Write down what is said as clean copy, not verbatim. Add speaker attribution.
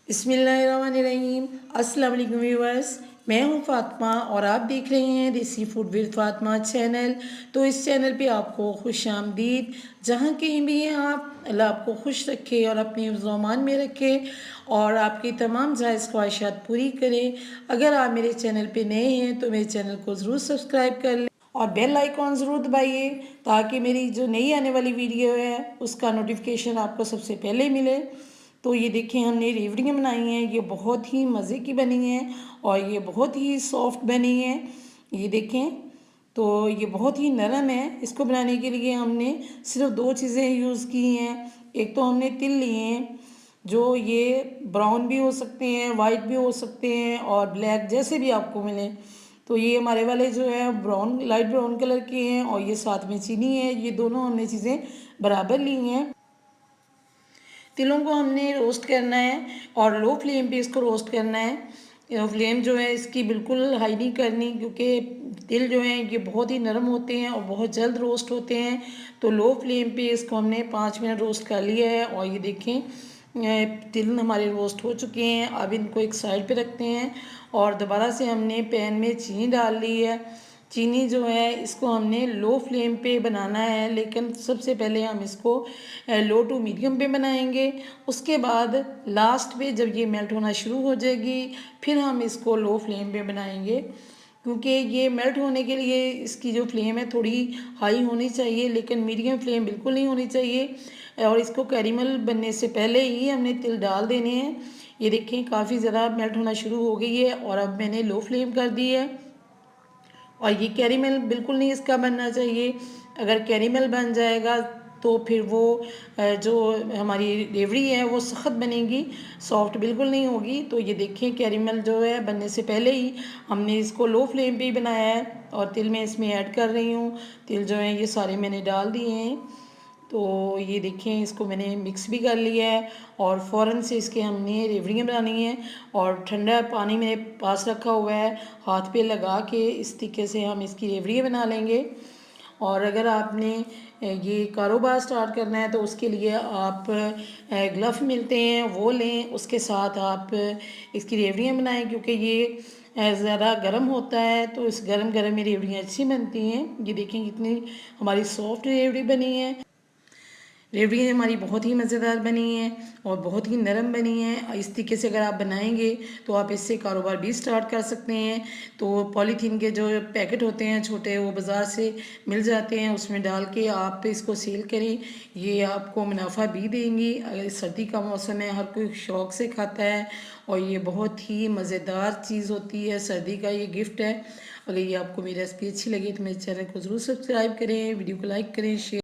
Speaker 1: बिस्मिल्लाहिर्रहमानिर्रहीम। अस्सलाम वालेकुम व्यूअर्स, मैं हूं फ़ातिमा और आप देख रहे हैं देसी फूड विद फ़ातिमा चैनल। तो इस चैनल पे आपको खुश आमदीद। जहाँ कहीं भी हैं आप, अल्लाह आपको खुश रखे और अपने ज़ुबान में रखे और आपकी तमाम जायज़ ख्वाहिशात पूरी करे। अगर आप मेरे चैनल पे नए हैं तो मेरे चैनल को ज़रूर सब्सक्राइब कर लें और बेल आइकॉन ज़रूर दबाइए ताकि मेरी जो नई आने वाली वीडियो है उसका नोटिफिकेशन आपको सबसे पहले मिले। तो ये देखें, हमने रेवड़ियाँ बनाई हैं, ये बहुत ही मज़े की बनी हैं और ये बहुत ही सॉफ्ट बनी है। ये देखें, तो ये बहुत ही नरम है। इसको बनाने के लिए हमने सिर्फ दो चीज़ें यूज़ की हैं। एक तो हमने तिल लिए हैं, जो ये ब्राउन भी हो सकते हैं, वाइट भी हो सकते हैं और ब्लैक, जैसे भी आपको मिले। तो ये हमारे वाले जो है ब्राउन, लाइट ब्राउन कलर के हैं और ये साथ में चीनी है। ये दोनों हमने चीज़ें बराबर ली हैं। तिलों को हमने रोस्ट करना है और लो फ्लेम पे इसको रोस्ट करना है। फ्लेम जो है इसकी बिल्कुल हाई नहीं करनी, क्योंकि तिल जो हैं ये बहुत ही नरम होते हैं और बहुत जल्द रोस्ट होते हैं। तो लो फ्लेम पे इसको हमने 5 मिनट रोस्ट कर लिया है और ये देखें, तिल हमारे रोस्ट हो चुके हैं। अब इनको एक साइड पे रखते हैं और दोबारा से हमने पैन में चीनी डाल ली है। चीनी जो है इसको हमने लो फ्लेम पे बनाना है, लेकिन सबसे पहले हम इसको लो टू मीडियम पे बनाएंगे। उसके बाद लास्ट पे जब ये मेल्ट होना शुरू हो जाएगी फिर हम इसको लो फ्लेम पे बनाएंगे, क्योंकि ये मेल्ट होने के लिए इसकी जो फ्लेम है थोड़ी हाई होनी चाहिए, लेकिन मीडियम फ्लेम बिल्कुल नहीं होनी चाहिए। और इसको कैरेमल बनने से पहले ही हमने तिल डाल देने हैं। ये देखें, काफ़ी ज़्यादा मेल्ट होना शुरू हो गई है और अब मैंने लो फ्लेम कर दी है। और ये कैरेमल बिल्कुल नहीं इसका बनना चाहिए। अगर कैरेमल बन जाएगा तो फिर वो जो हमारी रेवड़ी है वो सख्त बनेगी, सॉफ्ट बिल्कुल नहीं होगी। तो ये देखिए, कैरेमल जो है बनने से पहले ही हमने इसको लो फ्लेम पे ही बनाया है। और तिल मैं इसमें ऐड कर रही हूँ। तिल जो है ये सारे मैंने डाल दिए हैं। तो ये देखें, इसको मैंने मिक्स भी कर लिया है और फ़ौरन से इसके हमने रेवड़ियाँ बनानी है। और ठंडा पानी मेरे पास रखा हुआ है, हाथ पे लगा के इस तरीके से हम इसकी रेवड़ियाँ बना लेंगे। और अगर आपने ये कारोबार स्टार्ट करना है तो उसके लिए आप ग्लव मिलते हैं वो लें, उसके साथ आप इसकी रेवड़ियाँ बनाएं, क्योंकि ये ज़्यादा गर्म होता है तो इस गर्म गर्म में रेवड़ियाँ अच्छी बनती हैं। ये देखें कितनी हमारी सॉफ्ट रेवड़ी बनी है। रेवड़ियाँ हमारी बहुत ही मज़ेदार बनी हैं और बहुत ही नरम बनी हैं। इस तरीके से अगर आप बनाएंगे तो आप इससे कारोबार भी स्टार्ट कर सकते हैं। तो पॉलीथीन के जो पैकेट होते हैं छोटे, वो बाज़ार से मिल जाते हैं, उसमें डाल के आप इसको सेल करें। ये आपको मुनाफा भी देंगी। अगर सर्दी का मौसम है, हर कोई शौक़ से खाता है और ये बहुत ही मज़ेदार चीज़ होती है। सर्दी का ये गिफ्ट है। अगर ये आपको मेरी रेसिपी अच्छी लगी तो मेरे चैनल को ज़रूर सब्सक्राइब करें, वीडियो को लाइक करें, शेयर